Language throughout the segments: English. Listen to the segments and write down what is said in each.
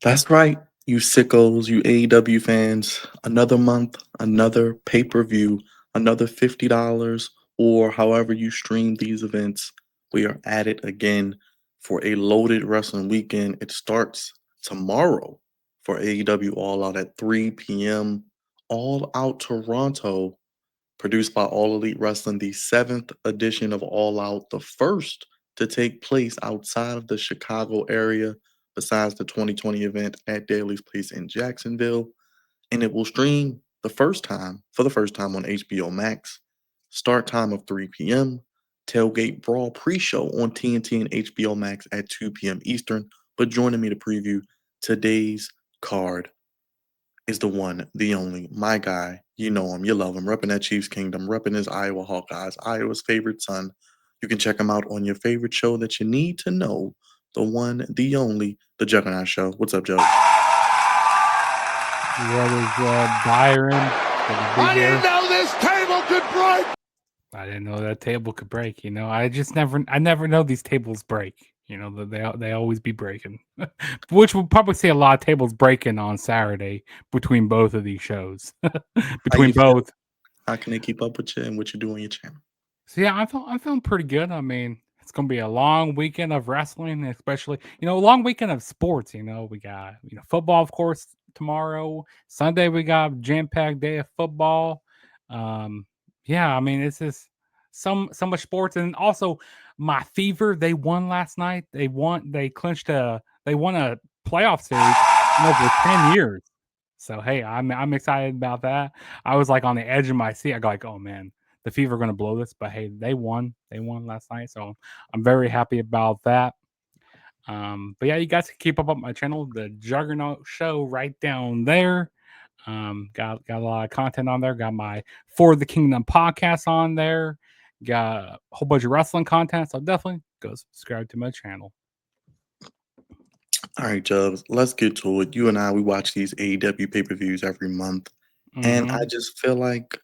That's right, you sickos, you AEW fans. Another month, another pay per view, another $50, or however you stream these events. We are at it again for a loaded wrestling weekend. It starts tomorrow for AEW All Out at 3 p.m. All Out Toronto, produced by All Elite Wrestling, the seventh edition of All Out, the first to take place outside of the Chicago area, besides the 2020 event at Daly's Place in Jacksonville. And it will stream for the first time on HBO Max. Start time of 3 p.m. Tailgate Brawl pre-show on TNT and HBO Max at 2 p.m. Eastern. But joining me to preview today's card is the one, the only, my guy. You know him, you love him, repping that Chiefs Kingdom, repping his Iowa Hawkeyes, Iowa's favorite son. You can check him out on your favorite show that you need to know, the one, the only, the Juggernaut Show. What's up, Joe? What is Byron? I didn't know this table could break. I didn't know that table could break. I never know these tables break. They always be breaking, which will probably see a lot of tables breaking on Saturday between both of these shows. How you between feel? both. How can they keep up with you and what you do on your channel? So yeah, I'm feeling pretty good. I mean, it's gonna be a long weekend of wrestling, especially a long weekend of sports. We got football, of course, tomorrow. Sunday we got jam packed day of football. Um, yeah, I mean it's just so much sports, and also my Fever. They won last night. They clinched they won a playoff series in over 10 years. So hey, I'm excited about that. I was like on the edge of my seat. I go like, oh man, the Fever are going to blow this, but hey, they won. They won last night, so I'm very happy about that. But yeah, you guys can keep up on my channel, the Juggernaut Show, right down there. Got a lot of content on there. Got my For the Kingdom podcast on there. Got a whole bunch of wrestling content, so definitely go subscribe to my channel. All right, Jubs, let's get to it. You and I, we watch these AEW pay-per-views every month, and I Mm-hmm. just feel like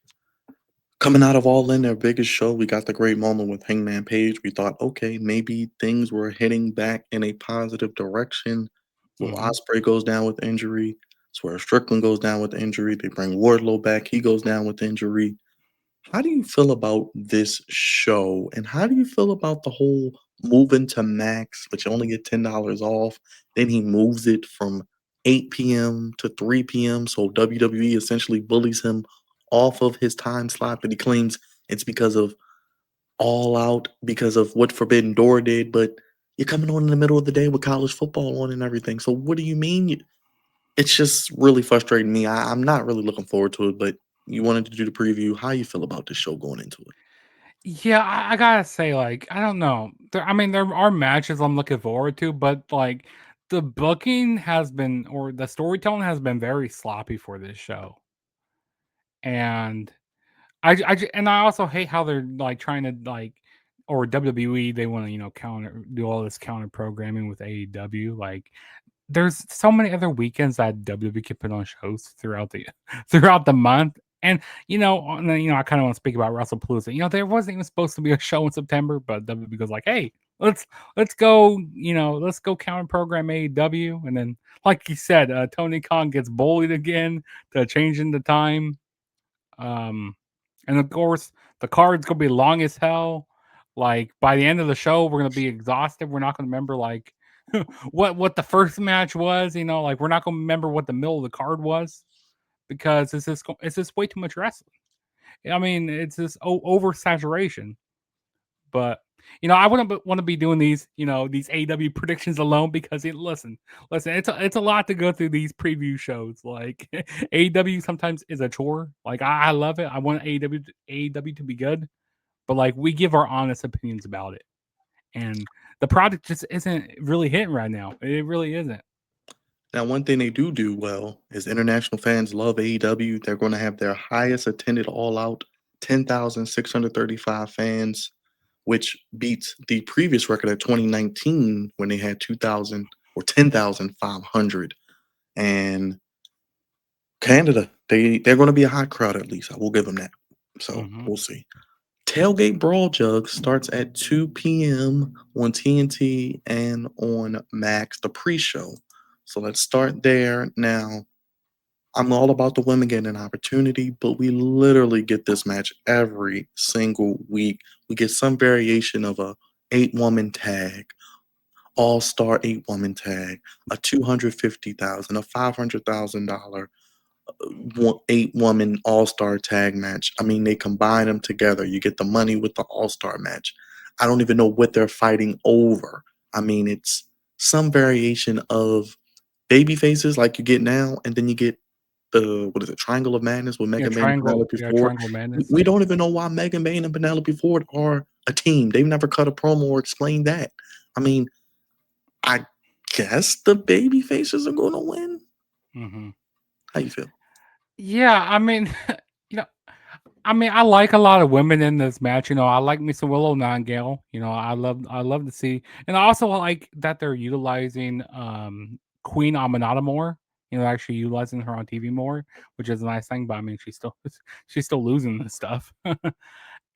coming out of All In, their biggest show, we got the great moment with Hangman Page. We thought, okay, maybe things were heading back in a positive direction. Will Mm-hmm. Ospreay goes down with injury. Swerve Strickland goes down with injury. They bring Wardlow back. He goes down with injury. How do you feel about this show? And how do you feel about the whole moving to Max, but you only get $10 off? Then he moves it from 8 p.m. to 3 p.m. So WWE essentially bullies him off of his time slot, but he claims it's because of All Out, because of what Forbidden Door did. But you're coming on in the middle of the day with college football on and everything. So what do you mean? It's just really frustrating me. I'm not really looking forward to it, but you wanted to do the preview. How you feel about this show going into it? Yeah, I gotta say, like, I don't know. I mean, there are matches I'm looking forward to, but like, the booking has been, or the storytelling has been very sloppy for this show, and and I also hate how they're like trying to like, or WWE, they want to counter do all this counter programming with AEW. Like, there's so many other weekends that WWE can put on shows throughout the throughout the month. And and then, I kind of want to speak about WrestlePalooza. There wasn't even supposed to be a show in September, but WWE goes like, "Hey, let's go, let's go counter program AEW." And then, like you said, Tony Khan gets bullied again to changing the time. Um, and of course, the card's gonna be long as hell. Like by the end of the show, we're gonna be exhausted. We're not gonna remember like what the first match was. Like we're not gonna remember what the middle of the card was because it's just way too much wrestling. I mean, it's just oversaturation. But I wouldn't want to be doing these AW predictions alone because listen, it's a lot to go through these preview shows. Like AW sometimes is a chore. Like I love it. I want AW to be good, but like we give our honest opinions about it, and the product just isn't really hitting right now. It really isn't. Now, one thing they do well is international fans love AEW. They're going to have their highest attended All Out, 10,635 fans, which beats the previous record of 2019 when they had 2,000 or 10,500. And Canada, they're going to be a hot crowd at least. I will give them that. So Hmm. we'll see. Tailgate Brawl Jug starts at 2 p.m. on TNT and on Max, the pre-show. So let's start there. Now, I'm all about the women getting an opportunity, but we literally get this match every single week. We get some variation of a 8-woman tag, all-star 8-woman tag, a 250,000, a $500,000 8-woman all-star tag match. I mean, they combine them together. You get the money with the all-star match. I don't even know what they're fighting over. I mean, it's some variation of baby faces like you get now, and then you get the what is it, Triangle of Madness with Megan Bayne and Penelope Ford. Triangle We Madness. we Yeah. don't even know why Megan Bayne and Penelope Ford are a team. They've never cut a promo or explained that. I mean, I guess the baby faces are gonna win. Mm-hmm. How you feel? Yeah, I mean, you know, I like a lot of women in this match. I like me some Willow Nightingale. I love to see, and I also like that they're utilizing Queen Aminata more. Actually utilizing her on TV more, which is a nice thing. But I mean, she's still losing this stuff.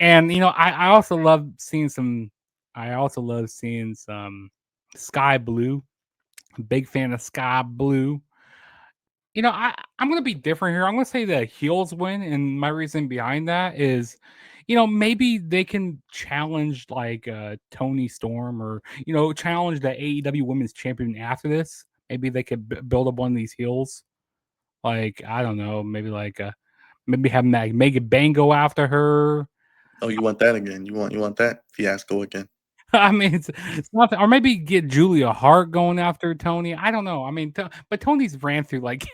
And I also love seeing some. I also love seeing some Sky Blue. Big fan of Sky Blue. I'm gonna be different here. I'm gonna say the heels win, and my reason behind that is, maybe they can challenge like Tony Storm, or challenge the AEW Women's Champion after this. Maybe they could build up one of these heels. Like I don't know, maybe have Megan Bang go after her. Oh, you want that again? You want that fiasco again? I mean, it's nothing, or maybe get Julia Hart going after Tony. I don't know. I mean, but Tony's ran through like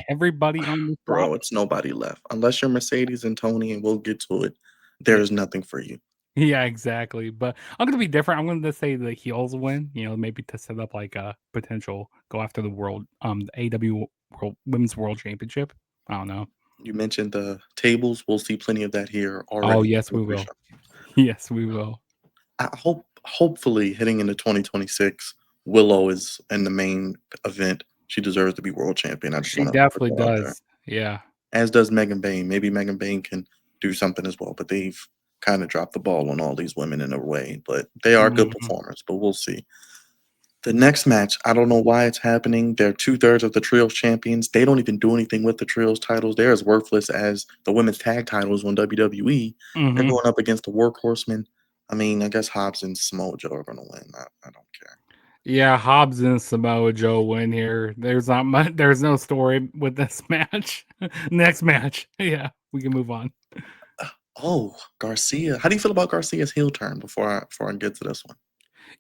everybody on this roster. Bro, it's nobody left. Unless you're Mercedes and Tony, and we'll get to it. Yeah, There's nothing for you. yeah, exactly. But I'm gonna be different. I'm gonna say the heels win. Maybe to set up like a potential go after the the AW Women's World Championship. I don't know. You mentioned the tables. We'll see plenty of that here Oh already yes, in the we will. pre-show. Yes, we will. Hopefully, heading into 2026, Willow is in the main event. She deserves to be world champion. I just She want to put definitely that out there. does. Yeah. As does Megan Bayne. Maybe Megan Bayne can do something as well, but they've kind of dropped the ball on all these women in a way. But they are good Mhm. performers. But we'll see. The next match, I don't know why it's happening. They're 2/3 of the trios champions. They don't even do anything with the trios titles. They're as worthless as the women's tag titles on WWE. They're Mhm. going up against the workhorsemen. I mean, I guess Hobbs and Samoa Joe are going to win. I don't care. Yeah, Hobbs and Samoa Joe win here. There's not much. There's no story with this match. Next match. Yeah, we can move on. Oh, Garcia. How do you feel about Garcia's heel turn before I get to this one?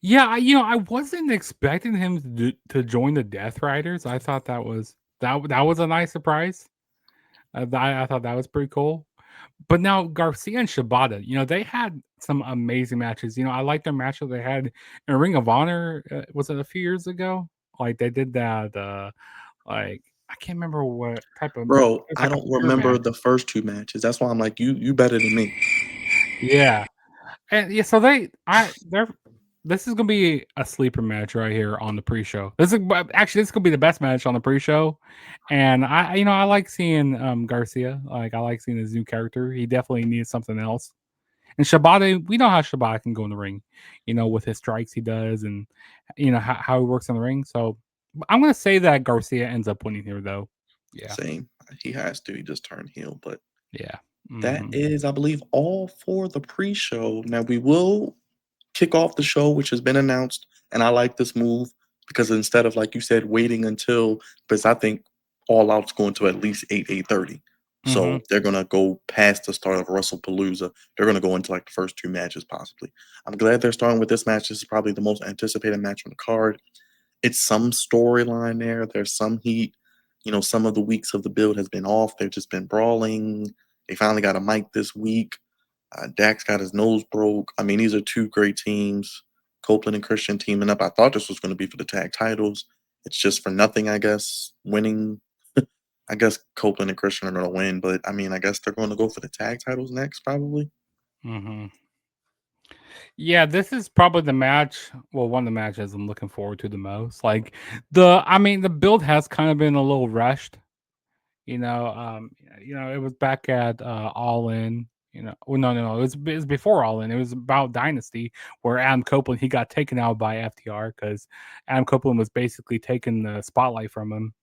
Yeah, I wasn't expecting him to join the Death Riders. I thought that was a nice surprise. I thought that was pretty cool. But now Garcia and Shibata, they had some amazing matches. I like their match that they had in Ring of Honor. Was it a few years ago? Like they did that. Like I can't remember what type of. Bro, It's I like a don't beer remember match. the first two matches. That's why I'm like, you better than me. Yeah, and yeah. So they're. This is gonna be a sleeper match right here on the pre-show. This is gonna be the best match on the pre-show, and I like seeing Garcia. Like I like seeing his new character. He definitely needs something else. And Shibata, we know how Shibata can go in the ring, with his strikes he does, and how he works in the ring. So I'm gonna say that Garcia ends up winning here, though. Yeah, Same. He has to. He just turned heel. But yeah. that Hmm. is, I believe, all for the pre-show. Now we will kick off the show, which has been announced, and I like this move because instead of like you said, waiting until because I think All Out's going to at least 8:30. Hmm. So they're gonna go past the start of WrestlePalooza. They're gonna go into like the first two matches possibly. I'm glad they're starting with this match. This is probably the most anticipated match on the card. It's some storyline there. There's some heat. Some of the weeks of the build has been off. They've just been brawling. They finally got a mic this week. Dax got his nose broke. I mean, these are two great teams. Copeland and Christian teaming up. I thought this was going to be for the tag titles. It's just for nothing, I guess. Winning. I guess Copeland and Christian are going to win, but I mean, I guess they're going to go for the tag titles next, probably. Hmm. Yeah, this is probably the match. Well, one of the matches I'm looking forward to the most. Like the build has kind of been a little rushed. It was back at All In. Well, no. It was before All In. It was about Dynasty, where Adam Copeland he got taken out by FTR because Adam Copeland was basically taking the spotlight from him,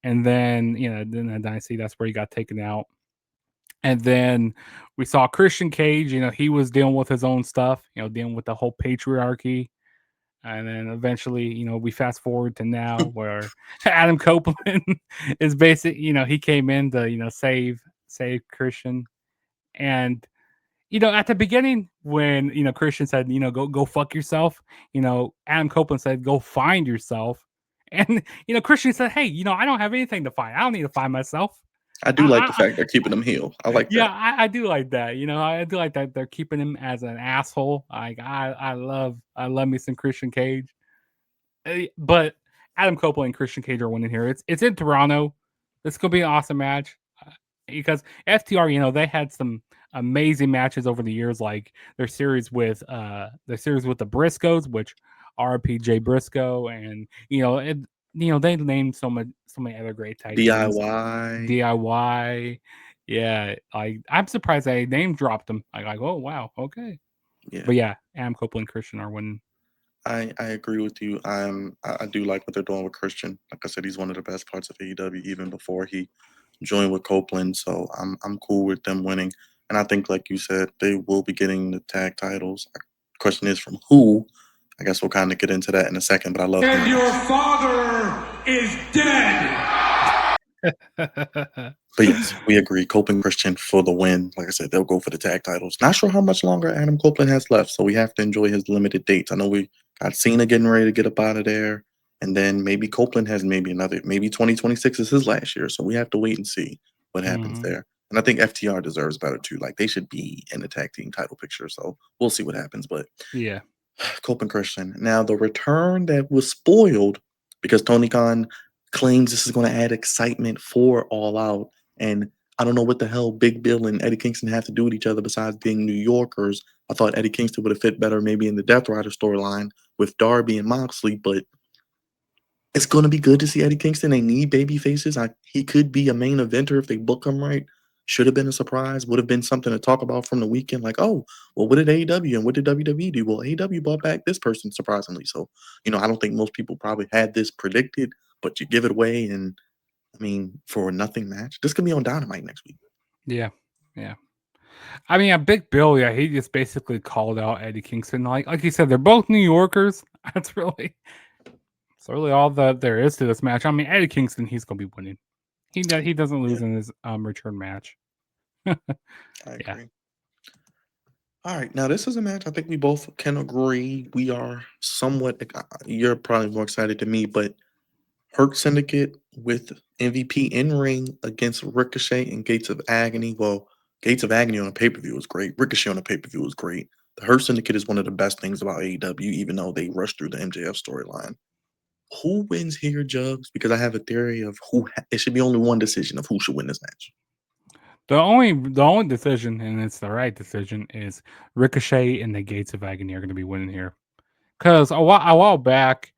and then then at Dynasty that's where he got taken out, and then we saw Christian Cage. He was dealing with his own stuff. Dealing with the whole patriarchy. And then eventually, we fast forward to now where Adam Copeland is he came in to, save Christian. And, at the beginning when, Christian said, go fuck yourself, Adam Copeland said, go find yourself. And, Christian said, hey, I don't have anything to find. I don't need to find myself. I do like the fact they're keeping him heel. I like that. Yeah, I do like that. I do like that they're keeping him as an asshole. Like I love me some Christian Cage. But Adam Copeland and Christian Cage are winning here. It's in Toronto. This could be an awesome match because FTR, they had some amazing matches over the years, like their series with the Briscoes, which RPJ Briscoe, and they named so many other great tag teams. DIY. Yeah, I'm surprised they name dropped them. Like, oh wow, okay. Yeah. But yeah, Adam Copeland and Christian are winning. I agree with you. I do like what they're doing with Christian. Like I said, he's one of the best parts of AEW even before he joined with Copeland. So I'm cool with them winning. And I think, like you said, they will be getting the tag titles. Question is from who? I guess we'll kind of get into that in a second. But I love. And your father is dead. But yes, we agree. Copeland Christian for the win. Like I said, they'll go for the tag titles. Not sure how much longer Adam Copeland has left, so we have to enjoy his limited dates. I know we got Cena getting ready to get up out of there, and then maybe Copeland has maybe 2026 is his last year, so we have to wait and see what happens there. And I think FTR deserves better too. Like they should be in the tag team title picture, so we'll see what happens. But yeah, Copeland Christian. Now the return that was spoiled because Tony Khan claims this is going to add excitement for All Out. And I don't know what the hell Big Bill and Eddie Kingston have to do with each other besides being New Yorkers. I thought Eddie Kingston would have fit better maybe in the Death Rider storyline with Darby and Moxley, but it's going to be good to see Eddie Kingston. They need baby faces. He could be a main eventer if they book him right. Should have been a surprise. Would have been something to talk about from the weekend. Like, oh, well, what did AEW and what did WWE do? Well, AEW brought back this person, surprisingly. So, I don't think most people probably had this predicted, but you give it away. And, for a nothing match. This could be on Dynamite next week. Yeah. I mean, Big Bill, yeah, he just basically called out Eddie Kingston. Like you said, they're both New Yorkers. That's really all that there is to this match. I mean, Eddie Kingston, he's gonna be winning. He doesn't lose in his return match. I agree. All right, now this is a match I think we both can agree we are somewhat. You're probably more excited than me, but Hurt Syndicate with MVP in ring against Ricochet and Gates of Agony. Well, Gates of Agony on a pay-per-view was great. Ricochet on a pay-per-view was great. The Hurt Syndicate is one of the best things about AEW, even though they rushed through the MJF storyline. Who wins here, Jugs? Because I have a theory of it should be only one decision of who should win this match. The only decision, and it's the right decision, is Ricochet and the Gates of Agony are going to be winning here. Because a while back,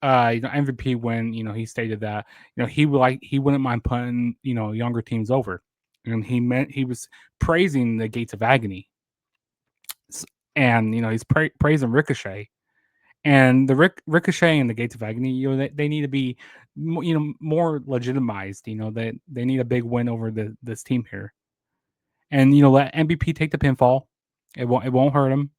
MVP when he stated that he wouldn't mind putting younger teams over, and he was praising the Gates of Agony, and he's praising Ricochet, and the Ricochet and the Gates of Agony, they need to be more legitimized. They need a big win over this team here, and let MVP take the pinfall. It won't hurt him.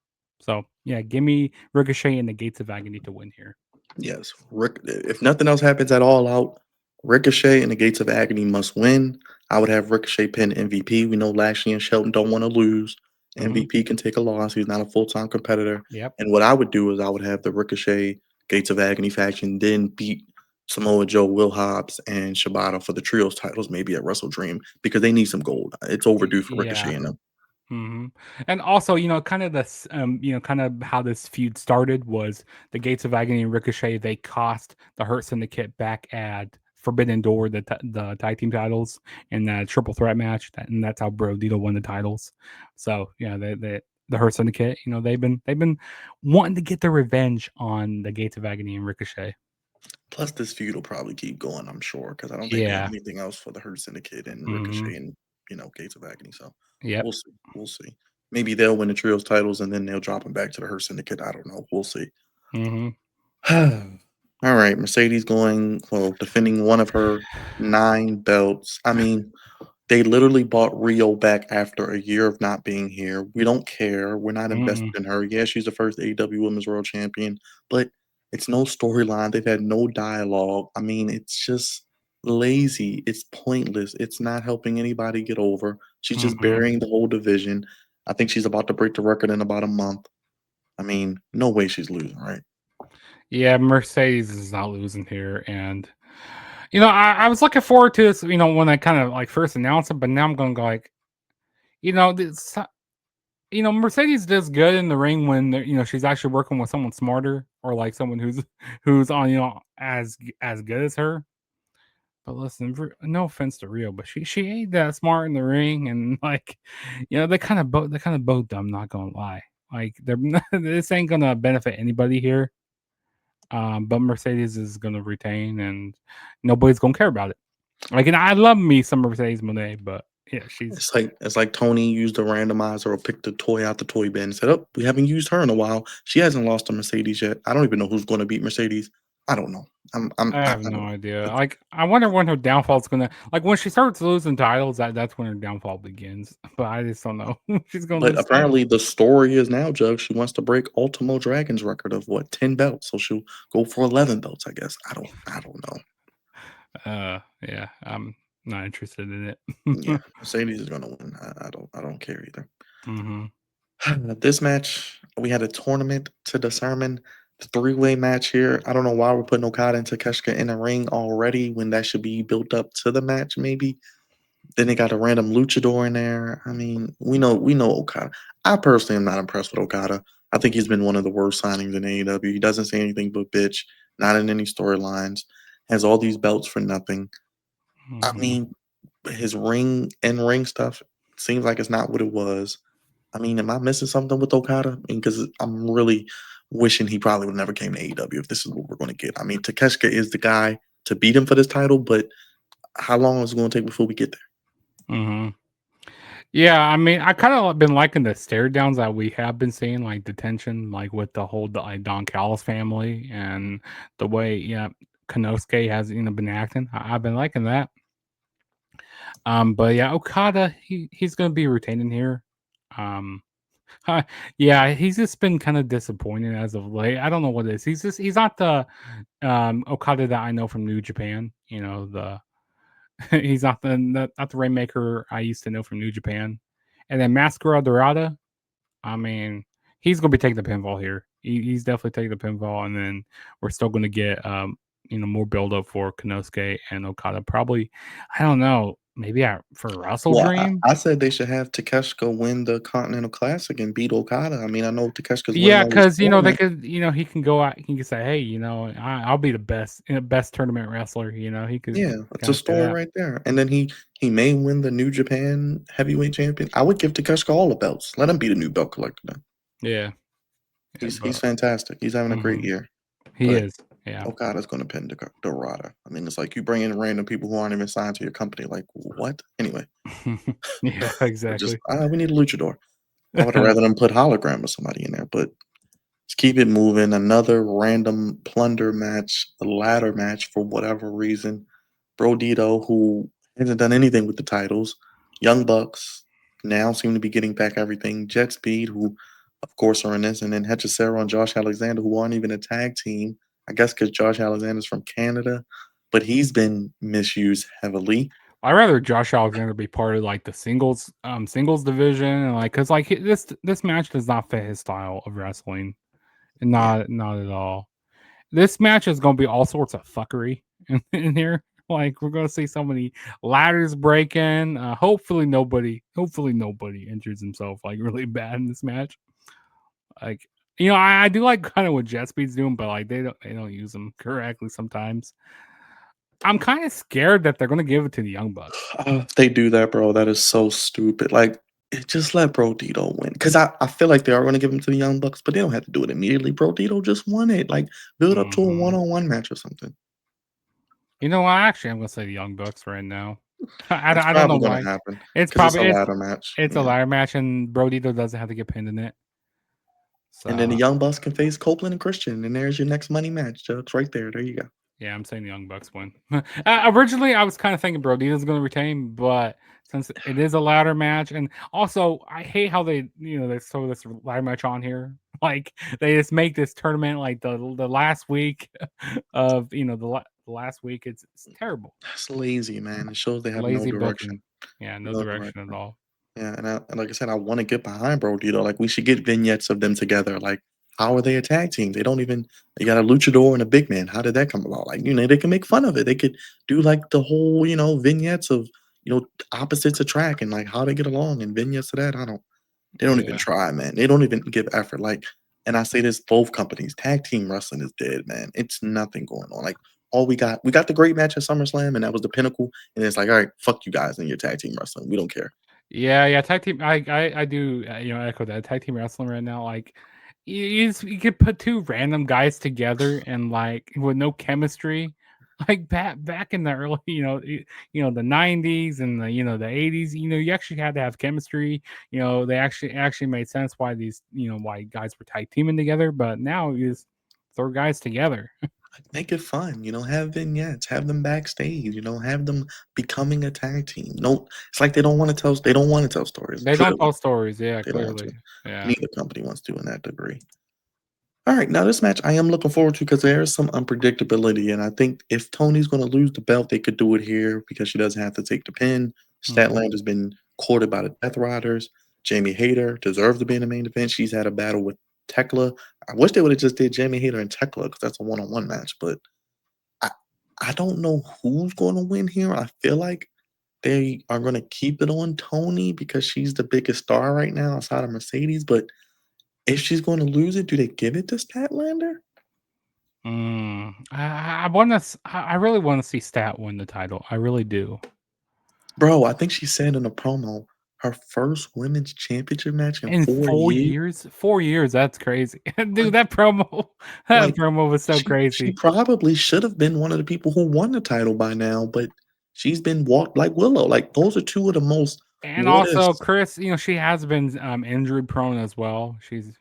So yeah, give me Ricochet and the Gates of Agony to win here. Yes, if nothing else happens at All Out, Ricochet and the Gates of Agony must win. I would have Ricochet pin MVP. We know Lashley and Shelton don't want to lose. MVP can take a loss. He's not a full-time competitor. Yep. And what I would do is I would have the Ricochet Gates of Agony faction then beat Samoa Joe, Will Hobbs, and Shibata for the trios titles maybe at Wrestle Dream because they need some gold. It's overdue for Ricochet and them. And also, kind of this, kind of how this feud started was the Gates of Agony and Ricochet. They cost the Hurt Syndicate back at Forbidden Door the tag team titles in that triple threat match, and that's how Brodito won the titles. So the Hurt Syndicate, they've been wanting to get their revenge on the Gates of Agony and Ricochet. Plus, this feud will probably keep going, I'm sure, because I don't think they have anything else for the Hurt Syndicate and Ricochet and Gates of Agony. So Yep. We'll see. We'll see. Maybe they'll win the trios titles and then they'll drop them back to the Her Syndicate. I don't know. We'll see. Hmm. All right, Mercedes defending one of her 9 belts. I mean, they literally bought Rio back after a year of not being here. We don't care. We're not invested Mm-mm. in her. Yeah, she's the first AEW Women's World Champion, but it's no storyline. They've had no dialogue. I mean, it's just lazy. It's pointless. It's not helping anybody get over. She's just Mm-mm. burying the whole division. I think she's about to break the record in about a month. I mean, no way she's losing, right? Yeah, Mercedes is not losing here, and I was looking forward to this. When I kind of like first announced it, but now I'm going to go like, this, Mercedes does good in the ring when she's actually working with someone smarter or like someone who's on as good as her. But listen, no offense to Rio, but she ain't that smart in the ring, and like, they kind of both dumb. Not gonna lie, like this ain't gonna benefit anybody here. But Mercedes is gonna retain, and nobody's gonna care about it. Like, and I love me some Mercedes Monet, but yeah, she's It's like Tony used a randomizer or picked a toy out the toy bin and said, "Oh, we haven't used her in a while. She hasn't lost to Mercedes yet. I don't even know who's going to beat Mercedes. I don't know. I have I no don't. idea. It's, Like, I wonder when her downfall's gonna like when she starts losing titles. That's when her downfall begins. But I just don't know. She's gonna but lose titles. apparently, the story is now, Jug. She wants to break Ultimo Dragon's record of what 10 belts, so she'll go for 11 belts. I guess. I don't know. Yeah, I'm not interested in it. Yeah, Mercedes is going to win. I don't care either. Hmm. This match, we had a tournament to determine the 3-way match here. I don't know why we're putting Okada and Takeshita in a ring already when that should be built up to the match, maybe. Then they got a random luchador in there. I mean, we know Okada. I personally am not impressed with Okada. I think he's been one of the worst signings in AEW. He doesn't say anything but bitch, not in any storylines, has all these belts for nothing. I Hmm. mean, his ring stuff seems like it's not what it was. I mean, am I missing something with Okada? I mean, because I'm really wishing he probably would never came to AEW if this is what we're going to get. I mean, Takeshita is the guy to beat him for this title, but how long is it going to take before we get there? Hmm. Yeah, I mean, I kind of been liking the stare downs that we have been seeing, like the tension, like with the whole like Don Callis family and the way Konosuke has been acting. I've been liking that. But yeah, Okada, he's gonna be retaining here. Um, yeah, he's just been kind of disappointing as of late. I don't know what it is. He's not the Okada that I know from New Japan. The he's not the Rainmaker I used to know from New Japan. And then Mascara Dorada, I mean, he's gonna be taking the pinfall here. He's definitely taking the pinfall, and then we're still gonna get more build up for Konosuke and Okada. Probably, I don't know, maybe for Wrestle Well, Dream. I said they should have Takeshita win the Continental Classic and beat Okada. I mean, I know Takeshita's winning Yeah, all these because they tournaments. could, he can go out, he can say, hey, I'll be the best tournament wrestler. He could Yeah, it's kind a of say story that. right there. And then he may win the New Japan Heavyweight Champion. I would give Takeshita all the belts. Let him be the new belt collector then. Yeah, yeah, He's but fantastic. He's having a great mhm, year. he But is. Yeah. Okada's going to pin Dorada. I mean, it's like you bring in random people who aren't even signed to your company. Like, what? Anyway, Yeah, we're just, exactly. we need a luchador. I would have rather them put hologram or somebody in there. But let's keep it moving. Another random plunder match, the ladder match for whatever reason. Brodito, who hasn't done anything with the titles. Young Bucks now seem to be getting back everything. Jet Speed, who of course are in this, and then Hechicero and Josh Alexander, who aren't even a tag team. I guess because Josh Alexander's from Canada, but he's been misused heavily. I'd rather Josh Alexander be part of like the singles division, and like because like this match does not fit his style of wrestling, and Yeah. not at all. This match is going to be all sorts of fuckery in here. Like we're going to see so many ladders breaking. Hopefully nobody injures himself like really bad in this match. Like I do like kind of what Jet Speed's doing, but like they don't use them correctly sometimes. I'm kind of scared that they're going to give it to the Young Bucks. If they do that, bro, that is so stupid. Like, just let Brodito win. Because I feel like they are going to give him to the Young Bucks, but they don't have to do it immediately. Brodito just won it. Like, build up to a Hmm. one-on-one match or something. You know what? Actually, I'm going to say the Young Bucks right now. It's I don't know probably gonna why. happen It's because it's probably a ladder match. it's a Yeah. ladder match, and Brodito doesn't have to get pinned in it. And then the So Young Bucks can face Copeland and Christian, and there's your next money match, Chucks, right there. There you go. yeah, I'm saying the Young Bucks win. Originally, I was kind of thinking Brodito's going to retain, but since it is a ladder match, and also I hate how they they throw this ladder match on here. Like they just make this tournament like the last week of the last week. It's terrible. That's lazy, man. It shows they have no Lazy direction. booking. Yeah, no No direction at direction. all. Yeah, and like I said, I want to get behind Brodito. Like we should get vignettes of them together. Like, how are they a tag team? They don't even. They got a luchador and a big man. How did that come about? Like, they can make fun of it. They could do like the whole, vignettes of opposites attract and like how they get along and vignettes of that. I don't. They don't even Yeah. try, man. They don't even give effort. Like, and I say this, both companies, tag team wrestling is dead, man. It's nothing going on. Like, all we got the great match at SummerSlam, and that was the pinnacle. And it's like, all right, fuck you guys and your tag team wrestling. We don't care. Yeah, tag team. I do echo that tag team wrestling right now. Like you could put two random guys together and like with no chemistry. Like back in the early the 90s and the 80s. You actually had to have chemistry. They actually made sense why these why guys were tag teaming together. But now you just throw guys together. Make it fun, have vignettes, have them backstage, have them becoming a tag team. No, it's like they don't want to tell stories. They don't Clearly, tell stories. Yeah, they don't want to. clearly. Yeah. Neither company wants to in that degree. All right, now this match I am looking forward to because there is some unpredictability, and I think if Tony's going to lose the belt, they could do it here because she doesn't have to take the pin. Mhm. Statlander has been courted by the Death Riders. Jamie Hayter deserves to be in the main event. She's had a battle with Tekla. I wish they would have just did Jamie Hayter and Tekla because that's a one-on-one match, but I I don't know who's going to win here. I feel like they are going to keep it on Tony because she's the biggest star right now outside of Mercedes, but if she's going to lose it, do they give it to Statlander? I really want to see Stat win the title. I really do. Bro, I think she said in a promo, her first women's championship match in In 4 4 years. years? 4 years, that's crazy. Dude, Like that promo like, that promo was so she crazy. probably should have been one of the people who won the title by now, but she's been walked like Willow. Like, those are 2 of the most And what also, ifs. Chris, she has been injury prone as well. She's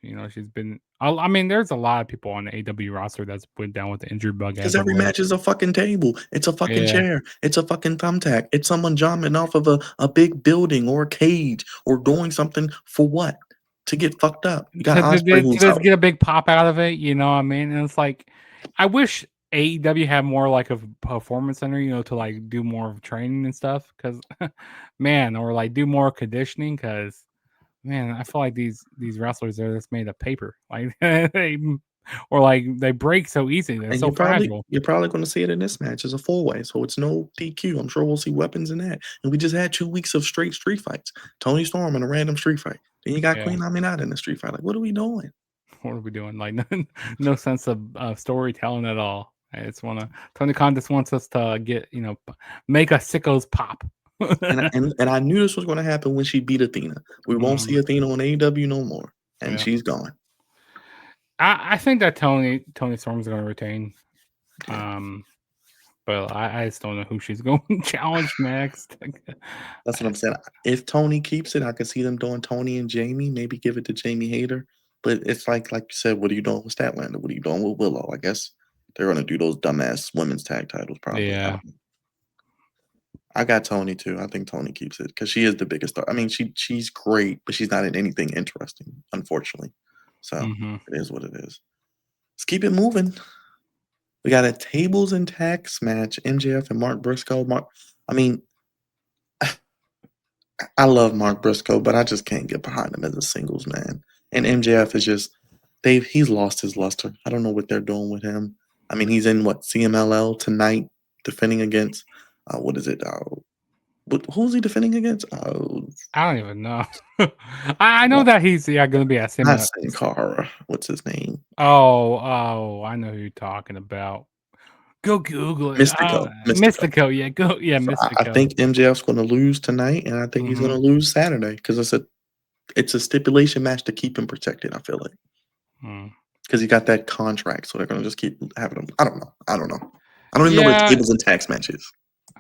been. I mean, there's a lot of people on the AW roster that's went down with the injury bug Because as of every late. match is a fucking table. It's a fucking Yeah, chair. It's a fucking thumbtack. It's someone jumping off of a big building or a cage or doing something for what? To get fucked up. You got Osprey to who's just out. get a big pop out of it. You know what I mean? And it's like, I wish AEW had more like a performance center. To like do more of training and stuff. Because, man, or like do more conditioning. Because man, I feel like these wrestlers are just made of paper. Like or like they break so easy. They're And so fragile. you're probably gonna see it in this match as a 4-way, so it's no DQ. I'm sure we'll see weapons in that. And we just had 2 weeks of straight street fights. Tony Storm in a random street fight. Then you got Yeah. Queen Aminat in the street fight. Like, what are we doing? What are we doing? Like no sense of storytelling at all. I just wanna Tony Khan just wants us to get make us sickos pop. And I knew this was gonna happen when she beat Athena. We won't Mhm. see Athena on AEW no more, and Yeah. she's gone. I think that Tony Storm's gonna retain. Yeah. But I just don't know who she's going to challenge next. That's what I'm saying. If Tony keeps it, I could see them doing Tony and Jamie, maybe give it to Jamie Hayter. But it's like you said, what are you doing with Statlander? What are you doing with Willow? I guess they're gonna do those dumbass women's tag titles probably. I Yeah. don't know. I got Tony too. I think Tony keeps it because she is the biggest star. I mean, she's great, but she's not in anything interesting, unfortunately. So Mhm. it is what it is. Let's keep it moving. We got a tables and tax match. MJF and Mark Briscoe. I mean, I love Mark Briscoe, but I just can't get behind him as a singles man. And MJF is just he's lost his luster. I don't know what they're doing with him. I mean, he's in CMLL tonight, defending against what is it? Who's he defending against? I don't even know. I know that he's going to be at Not similar. Sin Cara. What's his name? Oh, I know who you're talking about. Go Google it. Mystico. Mystico. Mystico. Yeah, So I Mystico. think MJF's going to lose tonight, and I think he's going Mhm. to lose Saturday because it's a stipulation match to keep him protected. I feel like Mm. because he got that contract, so they're going to just keep having him. I don't know. I don't know. I don't even know what a Yeah, tables and tax match is.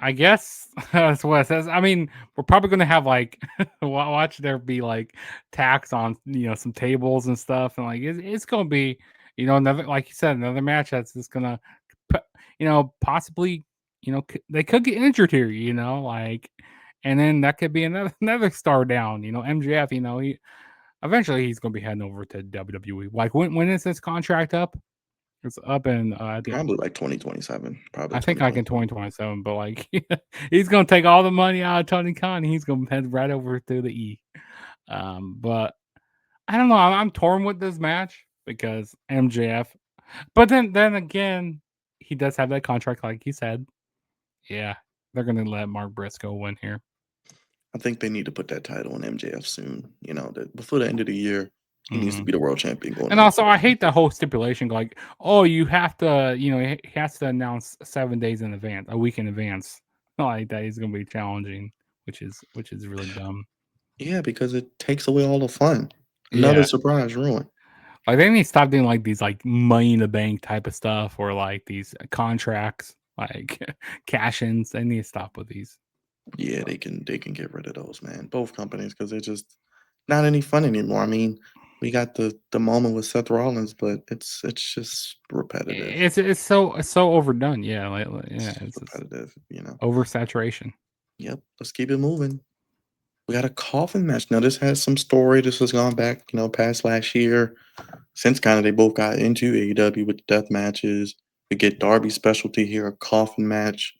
I guess that's what it says. I mean, we're probably gonna have like watch there be like tax on some tables and stuff, and like it's gonna be another, like you said, another match that's just gonna possibly they could get injured here, like, and then that could be another another star down. MJF, eventually he's gonna be heading over to WWE. Like when is his contract up? It's up in Probably like 2027. Probably I think like in 2027. 2027, but like he's gonna take all the money out of Tony Khan and he's gonna head right over to the E. But I don't know. I'm torn with this match because MJF, but then again, he does have that contract, like you said. Yeah, they're gonna let Mark Briscoe win here. I think they need to put that title on MJF soon. That before the end of the year, he needs to be the world champion going And into also, I hate the whole stipulation. Like, oh, you have to, he has to announce 7 days in advance, a week in advance. Like that is going to be challenging, which is really dumb. Yeah, because it takes away all the fun. Another Yeah, surprise ruin. like they need to stop doing like these like money in the bank type of stuff or like these contracts, like cash-ins. They need to stop with these. Yeah, they can get rid of those, man. Both companies, because they're just not any fun anymore. I mean, we got the moment with Seth Rollins, but it's just repetitive. It's so overdone. Yeah, It's yeah, just it's just repetitive. oversaturation. Yep. Let's keep it moving. We got a coffin match. Now this has some story. This has gone back, past last year. Since kind of they both got into AEW with the death matches. We get Darby's specialty here, a coffin match.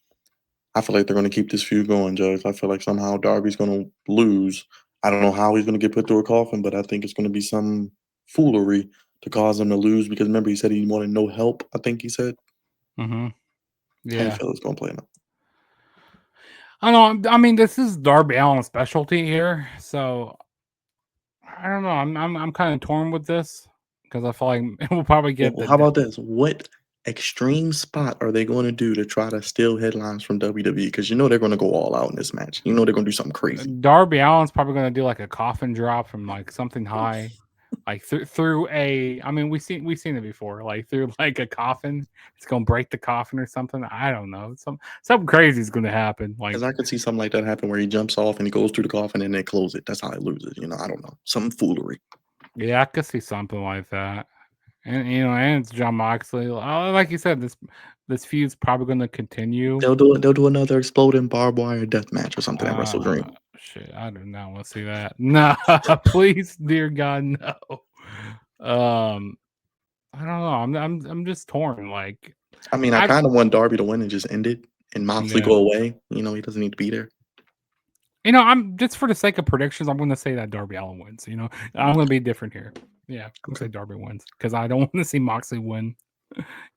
I feel like they're going to keep this feud going, Judge. I feel like somehow Darby's going to lose. I don't know how he's going to get put through a coffin, but I think it's going to be some foolery to cause him to lose because remember he said he wanted no help. I think he said. Mm-hmm. How you Yeah. feel it's going to play out? I don't know. I mean, this is Darby Allin's specialty here, so I don't know. I'm kind of torn with this because I feel like we'll probably get Well, how about this? What extreme spot are they going to do to try to steal headlines from WWE? Because they're going to go all out in this match. They're going to do something crazy. Darby Allin's probably going to do like a coffin drop from like something high, like through a. I mean, we've seen it before, like through like a coffin. It's going to break the coffin or something. I don't know. Something crazy is going to happen. Because Like, I could see something like that happen where he jumps off and he goes through the coffin and they close it. That's how he loses. I don't know. Some foolery. yeah, I could see something like that. And and it's John Moxley. Like you said, this feud's probably going to continue. They'll do another exploding barbed wire death match or something at Wrestle Dream. Shit, I do not want to see that. No, please, dear God, no. I don't know. I'm just torn. Like, I mean, I kind of want Darby to win and just end it and Moxley yeah. go away. He doesn't need to be there. I'm just for the sake of predictions. I'm going to say that Darby Allin wins. I'm going to be different here. Yeah, I'm going to say Darby wins because I don't want to see Moxley win.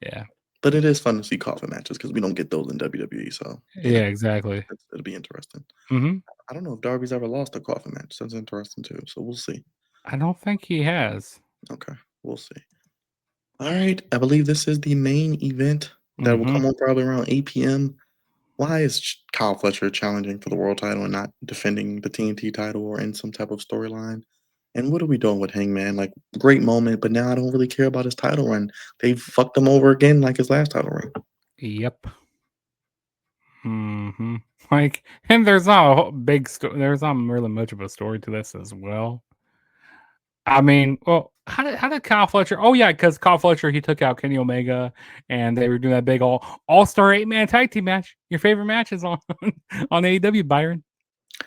Yeah, but it is fun to see coffin matches because we don't get those in WWE. So yeah, exactly. it'll be interesting. Mm-hmm. I don't know if Darby's ever lost a coffin match. That's interesting too. So we'll see. I don't think he has. Okay, we'll see. All right, I believe this is the main event that will come on probably around 8 p.m. Why is Kyle Fletcher challenging for the world title and not defending the TNT title or in some type of storyline? And what are we doing with Hangman? Like, great moment, but now I don't really care about his title run. They fucked him over again like his last title run. Yep. Mm-hmm. Like, and there's not a big story. There's not really much of a story to this as well. I mean, well, how did Kyle Fletcher? Oh yeah, because Kyle Fletcher he took out Kenny Omega, and they were doing that big all-star 8-man tag team match. Your favorite matches on on AEW, Byron.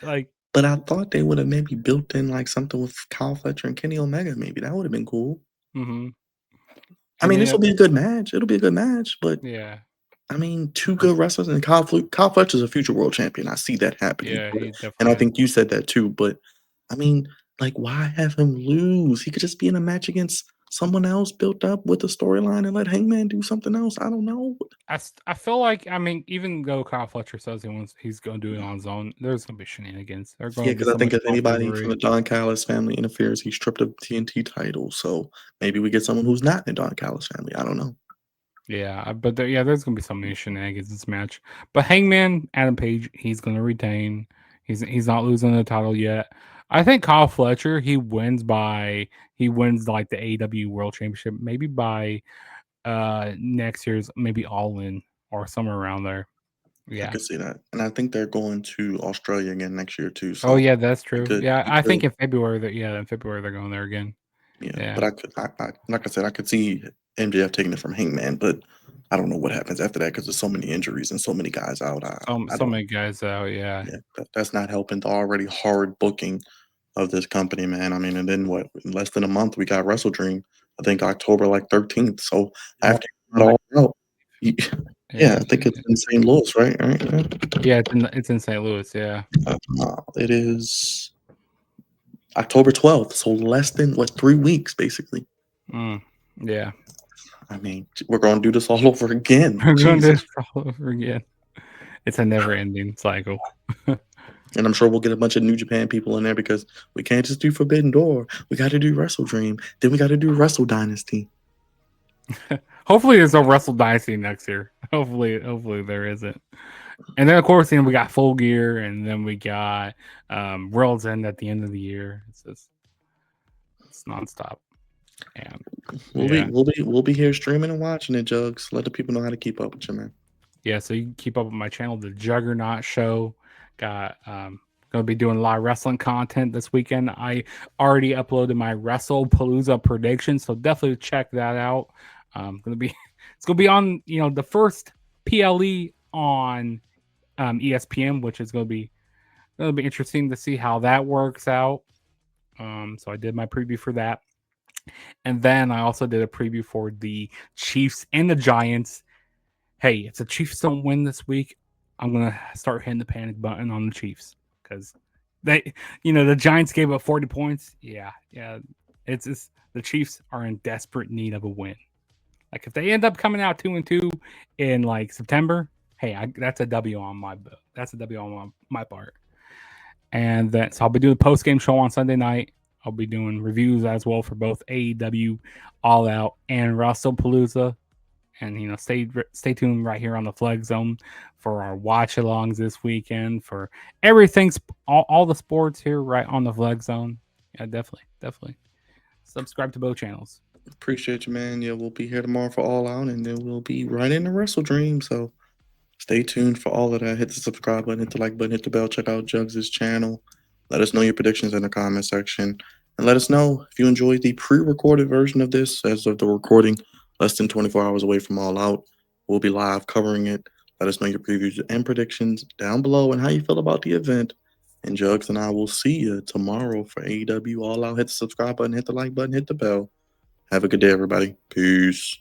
Like, but I thought they would have maybe built in like something with Kyle Fletcher and Kenny Omega. Maybe that would have been cool. Mm-hmm. I mean, this will be a good match. It'll be a good match, but yeah. I mean, two good wrestlers and Kyle Fletcher's a future world champion. I see that happening. Yeah, he definitely. And I think you said that too. But I mean, like, why have him lose? He could just be in a match against someone else built up with a storyline and let Hangman do something else. I don't know. I feel like even though Kyle Fletcher says he's going to do it on his own, there's going to be shenanigans. Yeah, because I think if anybody from the Don Callis family interferes, he's stripped of the TNT title. So maybe we get someone who's not in the Don Callis family. I don't know. Yeah, but there's going to be some shenanigans in this match. But Hangman, Adam Page, he's going to retain. He's not losing the title yet. I think Kyle Fletcher, he wins like the AEW World Championship, maybe by next year's maybe All In or somewhere around there. I Yeah. could see that, and I think they're going to Australia again next year too. Oh So yeah, that's he true. could, Yeah, he I could, think in February in February they're going there again. yeah. Yeah. But I could, like I said, I could see MJF taking it from Hangman, but I don't know what happens after that because there's so many injuries and so many guys out. I So don't. many guys out, yeah. Yeah, that's not helping the already hard booking of this company, man. I mean, and then what? In less than a month, we got Wrestle Dream. I think October like 13th. So Yeah. after it all out, you- yeah, Yeah. I think it's in St. Louis, right? Right? Yeah. Yeah, it's in St. Louis, yeah. It is October 12th. So less than what 3 weeks, basically. Mm, yeah. I mean, we're going to do this all over again. We're going to do Jesus. this all over again. It's a never ending cycle. And I'm sure we'll get a bunch of New Japan people in there because we can't just do Forbidden Door. We got to do Wrestle Dream. Then we got to do Wrestle Dynasty. Hopefully there's no Wrestle Dynasty next year. Hopefully there isn't. And then of course we got Full Gear, and then we got World's End at the end of the year. It's nonstop. And We'll be here streaming and watching it, Jugs. Let the people know how to keep up with you, man. yeah, so you can keep up with my channel, the Juggernaut Show. Got gonna be doing a lot of wrestling content this weekend. I already uploaded my WrestlePalooza prediction, so definitely check that out. It's gonna be on the first PLE on ESPN, which is gonna be interesting to see how that works out. So I did my preview for that, and then I also did a preview for the Chiefs and the Giants. Hey, if the Chiefs don't win this week, I'm gonna start hitting the panic button on the Chiefs because the Giants gave up 40 points. Yeah, it's the Chiefs are in desperate need of a win. Like if they end up coming out 2-2 in like September, hey, that's a W on my book. That's a W on my part. And so I'll be doing a post game show on Sunday night. I'll be doing reviews as well for both AEW All Out and WrestlePalooza. And stay tuned right here on the Flag Zone for our watch alongs this weekend for everything, all the sports here right on the Flag Zone. Yeah, definitely subscribe to both channels. Appreciate you, man. Yeah, we'll be here tomorrow for All Out, and then we'll be right into Wrestle Dream. So stay tuned for all of that. Hit the subscribe button, hit the like button, hit the bell. Check out Jugs' channel. Let us know your predictions in the comment section, and let us know if you enjoyed the pre-recorded version of this. As of the recording, less than 24 hours away from All Out, we'll be live covering it. Let us know your previews and predictions down below and how you feel about the event. And Jugs and I will see you tomorrow for AEW All Out. Hit the subscribe button, hit the like button, hit the bell. Have a good day, everybody. Peace.